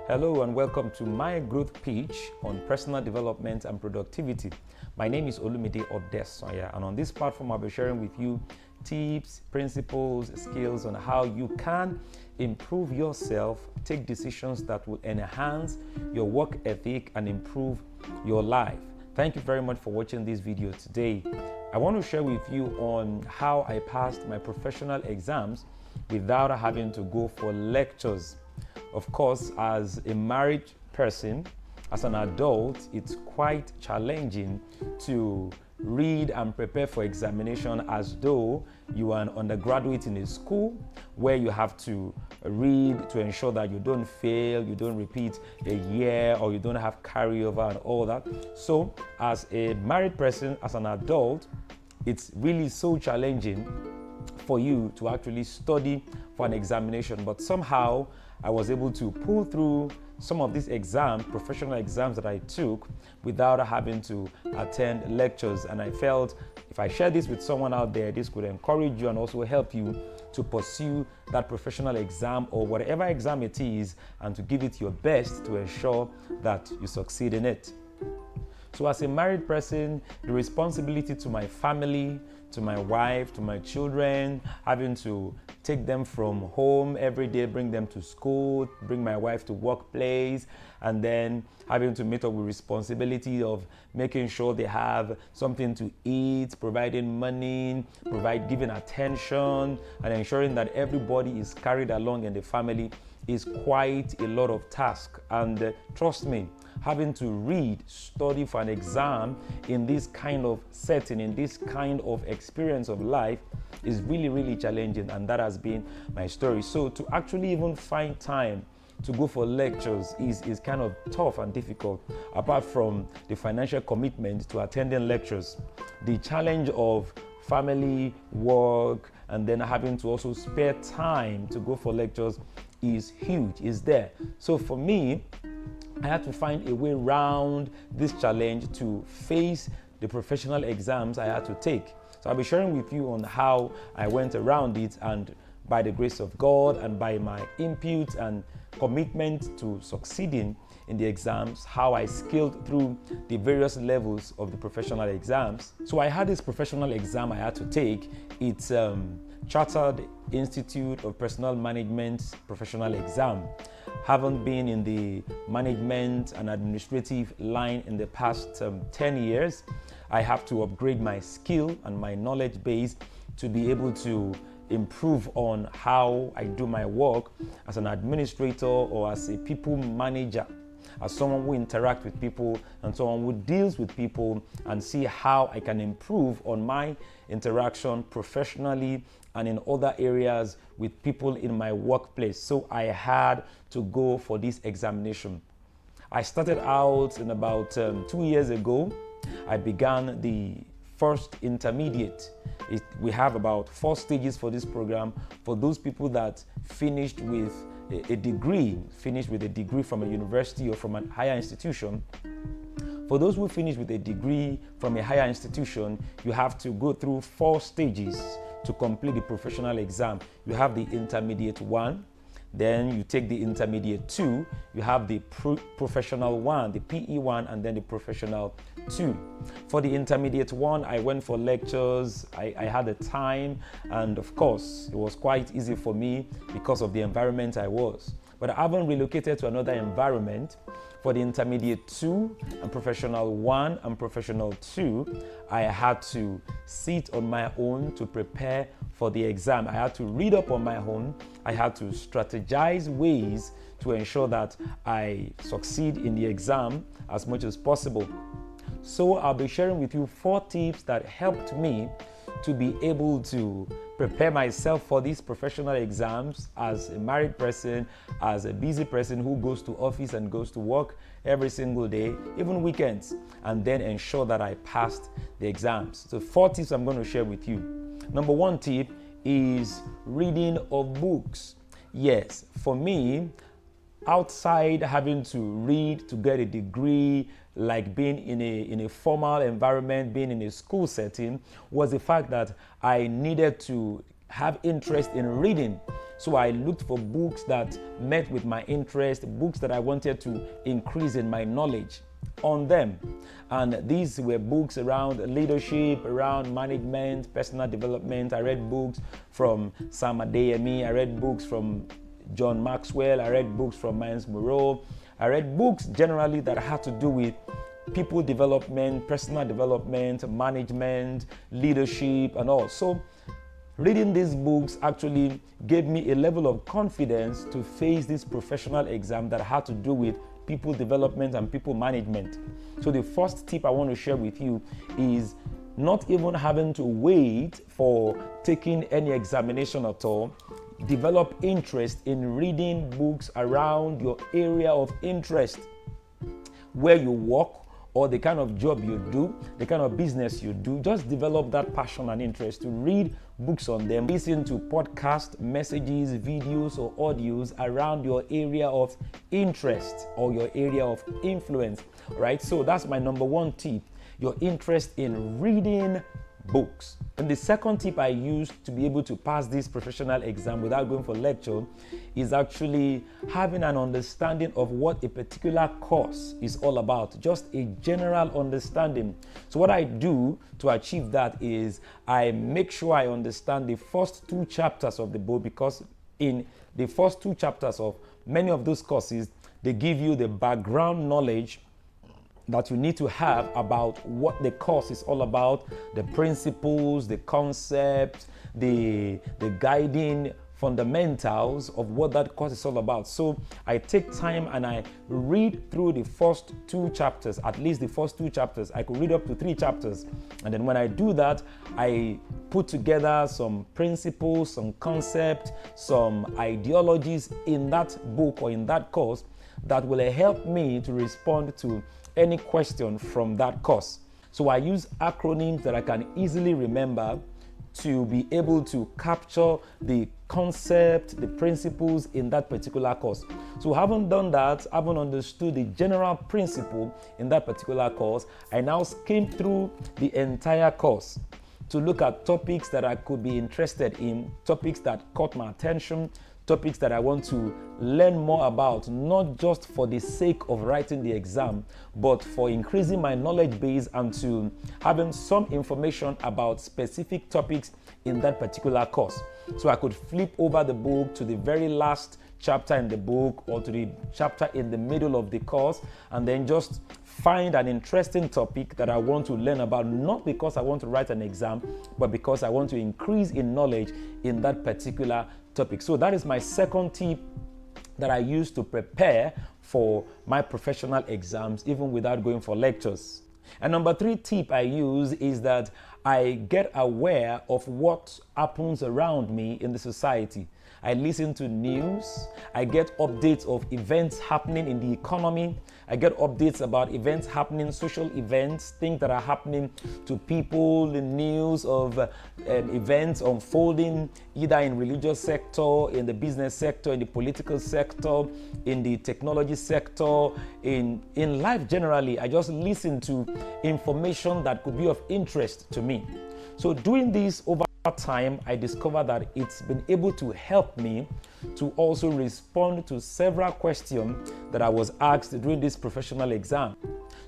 Hello and welcome to my growth pitch on personal development and productivity. My name is Olumide Odesanya, and on this platform I'll be sharing with you tips, principles, skills on how you can improve yourself, take decisions that will enhance your work ethic and improve your life. Thank you very much for watching this video today. I want to share with you on how I passed my professional exams without having to go for lectures. Of course, as a married person, as an adult, it's quite challenging to read and prepare for examination as though you are an undergraduate in a school where you have to read to ensure that you don't fail, you don't repeat a year, or you don't have carryover and all that. So as a married person, as an adult, it's really so challenging for you to actually study for an examination. But somehow I was able to pull through some of these professional exams that I took without having to attend lectures. And I felt if I share this with someone out there, this could encourage you and also help you to pursue that professional exam or whatever exam it is, and to give it your best to ensure that you succeed in it. So as a married person, the responsibility to my family, to my wife, to my children, having to take them from home every day, bring them to school, bring my wife to workplace, and then having to meet up with responsibility of making sure they have something to eat, providing money, giving attention, and ensuring that everybody is carried along in the family is quite a lot of task. And trust me, having to read, study for an exam in this kind of setting, in this kind of experience of life is really, really challenging, and that has been my story. So to actually even find time to go for lectures is kind of tough and difficult, apart from the financial commitment to attending lectures. The challenge of family, work, and then having to also spare time to go for lectures is huge, is there. So for me, I had to find a way around this challenge to face the professional exams I had to take. So I'll be sharing with you on how I went around it, and by the grace of God and by my input and commitment to succeeding in the exams, how I scaled through the various levels of the professional exams. So I had this professional exam I had to take. It's Chartered Institute of Personnel Management professional exam. Haven't been in the management and administrative line in the past 10 years. I have to upgrade my skill and my knowledge base to be able to improve on how I do my work as an administrator or as a people manager, as someone who interacts with people and someone who deals with people, and see how I can improve on my interaction professionally and in other areas with people in my workplace. So I had to go for this examination. I started out in about 2 years ago. I began the first intermediate. We have about 4 stages for this program for those people that finished with a degree from a university or from a higher institution. For those who finish with a degree from a higher institution, you have to go through 4 stages to complete the professional exam. You have the intermediate 1, then you take the intermediate 2, you have the professional 1, the PE 1, and then the professional 2. For the intermediate 1, I went for lectures, I had the time, and of course, it was quite easy for me because of the environment I was. But I haven't relocated to another environment. For the intermediate 2 and professional 1 and professional 2, I had to sit on my own to prepare for the exam. I had to read up on my own. I had to strategize ways to ensure that I succeed in the exam as much as possible. So I'll be sharing with you 4 tips that helped me to be able to prepare myself for these professional exams as a married person, as a busy person who goes to office and goes to work every single day, even weekends, and then ensure that I passed the exams. So 4 tips I'm going to share with you. Number 1 tip is reading of books. Yes, for me, outside having to read to get a degree, like being in a formal environment, being in a school setting, was the fact that I needed to have interest in reading. So I looked for books that met with my interest, books that I wanted to increase in my knowledge on them. And these were books around leadership, around management, personal development. I read books from Sam Adeyemi. I read books from John Maxwell. I read books from Miles Monroe. I read books generally that had to do with people development, personal development, management, leadership, and all. So reading these books actually gave me a level of confidence to face this professional exam that had to do with people development and people management. So the first tip I want to share with you is not even having to wait for taking any examination at all. Develop interest in reading books around your area of interest, where you work, or the kind of job you do, the kind of business you do. Just develop that passion and interest to read books on them. Listen to podcasts, messages, videos, or audios around your area of interest or your area of influence, right? So that's my number one tip, your interest in reading books. And the second tip I used to be able to pass this professional exam without going for lecture is actually having an understanding of what a particular course is all about, just a general understanding. So what I do to achieve that is I make sure I understand the first two chapters of the book, because in the first two chapters of many of those courses, they give you the background knowledge that you need to have about what the course is all about, the principles, the concepts, the guiding fundamentals of what that course is all about. So I take time and I read through the first two chapters, at least the first two chapters. I could read up to 3 chapters. And then when I do that, I put together some principles, some concepts, some ideologies in that book or in that course that will help me to respond to any question from that course. So I use acronyms that I can easily remember to be able to capture the concept, the principles in that particular course. So having done that, having understood the general principle in that particular course, I now skim through the entire course to look at topics that I could be interested in, topics that caught my attention, topics that I want to learn more about, not just for the sake of writing the exam, but for increasing my knowledge base and to having some information about specific topics in that particular course. So I could flip over the book to the very last chapter in the book or to the chapter in the middle of the course and then just find an interesting topic that I want to learn about, not because I want to write an exam, but because I want to increase in knowledge in that particular topic. So that is my second tip that I use to prepare for my professional exams, even without going for lectures. And number 3 tip I use is that I get aware of what happens around me in the society. I listen to news. I get updates of events happening in the economy. I get updates about events happening, social events, things that are happening to people, the news of events unfolding either in religious sector, in the business sector, in the political sector, in the technology sector, in life generally. I just listen to information that could be of interest to me. So doing this over time, I discovered that it's been able to help me to also respond to several questions that I was asked during this professional exam.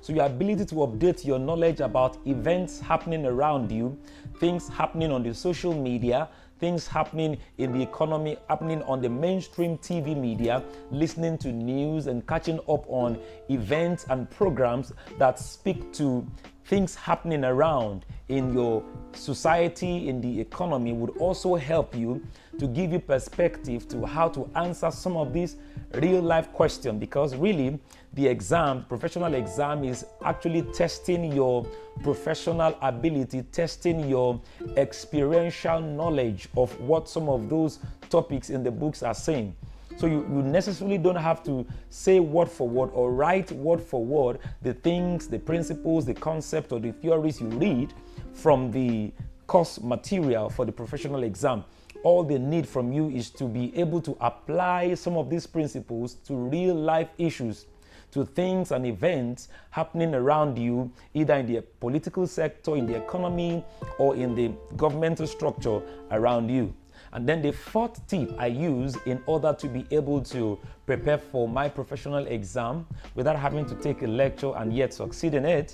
So your ability to update your knowledge about events happening around you, things happening on the social media, things happening in the economy, happening on the mainstream TV media, listening to news and catching up on events and programs that speak to things happening around in your society, in the economy, would also help you to give you perspective to how to answer some of these real life questions, because really the exam, professional exam, is actually testing your professional ability, testing your experiential knowledge of what some of those topics in the books are saying. So you necessarily don't have to say word for word or write word for word the things, the principles, the concept, or the theories you read from the course material for the professional exam. All they need from you is to be able to apply some of these principles to real life issues, to things and events happening around you, either in the political sector, in the economy, or in the governmental structure around you. And then the fourth tip I use in order to be able to prepare for my professional exam without having to take a lecture and yet succeed in it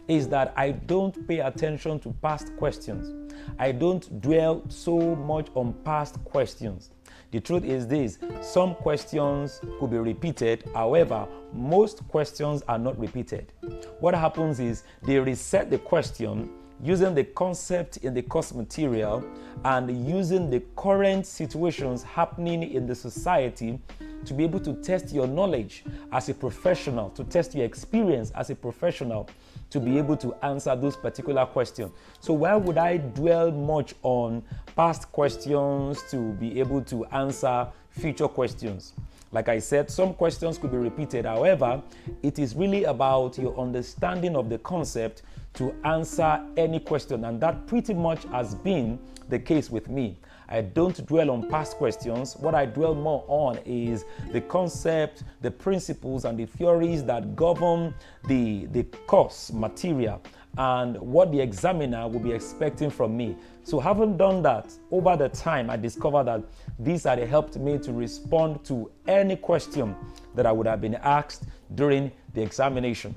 is that I don't pay attention to past questions. I don't dwell so much on past questions. The truth is this, some questions could be repeated, however, most questions are not repeated. What happens is they reset the question using the concept in the course material and using the current situations happening in the society to be able to test your knowledge as a professional, to test your experience as a professional, to be able to answer those particular questions. So why would I dwell much on past questions to be able to answer future questions? Like I said, some questions could be repeated. However, it is really about your understanding of the concept to answer any question. And that pretty much has been the case with me. I don't dwell on past questions. What I dwell more on is the concept, the principles, and the theories that govern the course material and what the examiner will be expecting from me. So having done that, over the time, I discovered that these had helped me to respond to any question that I would have been asked during the examination.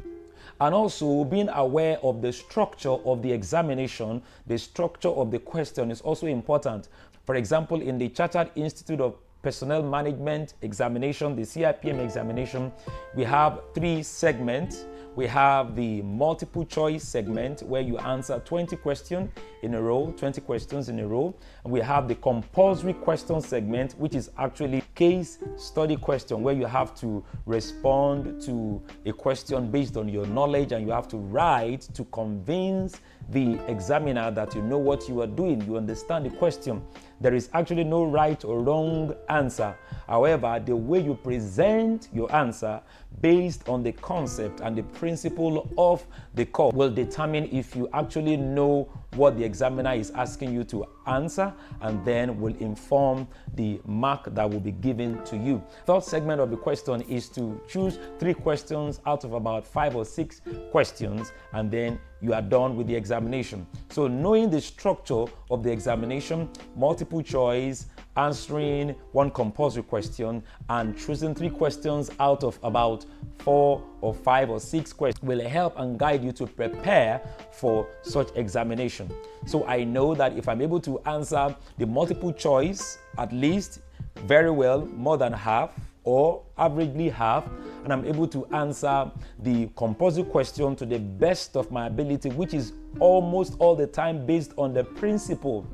And also being aware of the structure of the examination, the structure of the question is also important. For example, in the Chartered Institute of Personnel Management examination, the CIPM examination, we have 3 segments. We have the multiple choice segment where you answer 20 questions in a row, 20 questions in a row. And we have the compulsory question segment, which is actually case study question where you have to respond to a question based on your knowledge and you have to write to convince the examiner that you know what you are doing, you understand the question. There is actually no right or wrong answer. However, the way you present your answer based on the concept and the principle of the course will determine if you actually know what the examiner is asking you to answer, and then will inform the mark that will be given to you. Third segment of the question is to choose 3 questions out of about 5 or 6 questions, and then you are done with the examination. So knowing the structure of the examination, multiple choice, answering 1 compulsory question, and choosing 3 questions out of about 4 or 5 or 6 questions will help and guide you to prepare for such examination. So I know that if I'm able to answer the multiple choice at least very well, more than half or averagely half, and I'm able to answer the compulsory question to the best of my ability, which is almost all the time based on the principle,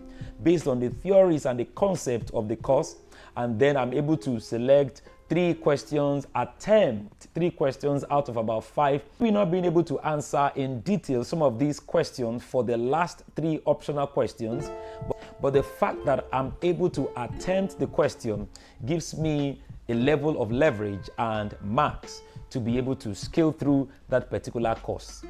based on the theories and the concept of the course, and then I'm able to select 3 questions, attempt 3 questions out of about 5. We're not being able to answer in detail some of these questions for the last 3 optional questions, but the fact that I'm able to attempt the question gives me a level of leverage and marks to be able to scale through that particular course.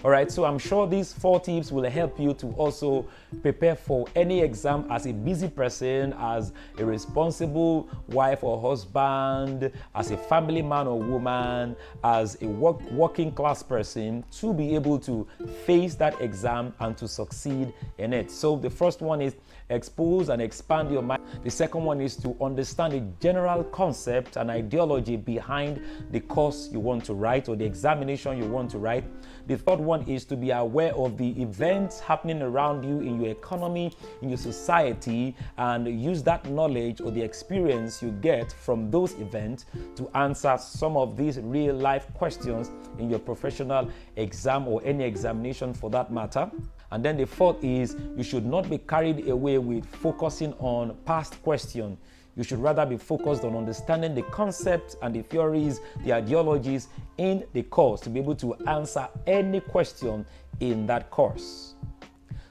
All right, so I'm sure these 4 tips will help you to also prepare for any exam as a busy person, as a responsible wife or husband, as a family man or woman, as a working class person, to be able to face that exam and to succeed in it. So the first one is expose and expand your mind. The second one is to understand the general concept and ideology behind the course you want to write or the examination you want to write. The third one is to be aware of the events happening around you in your economy, in your society, and use that knowledge or the experience you get from those events to answer some of these real life questions in your professional exam or any examination for that matter. And then the fourth is you should not be carried away with focusing on past questions. You should rather be focused on understanding the concepts and the theories, the ideologies in the course to be able to answer any question in that course.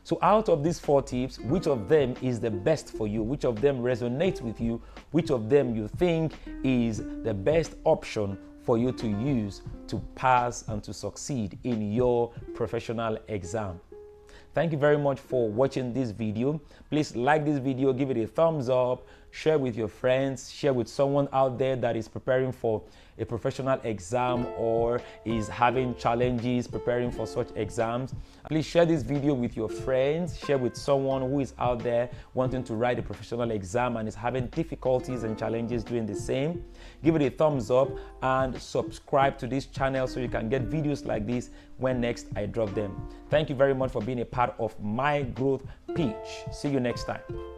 So out of these 4 tips, which of them is the best for you? Which of them resonates with you? Which of them you think is the best option for you to use to pass and to succeed in your professional exam? Thank you very much for watching this video. Please like this video, give it a thumbs up, share with your friends, share with someone out there that is preparing for a professional exam or is having challenges preparing for such exams. Please share this video with your friends, share with someone who is out there wanting to write a professional exam and is having difficulties and challenges doing the same. Give it a thumbs up and subscribe to this channel so you can get videos like this when next I drop them. Thank you very much for being a part of my growth pitch. See you next time.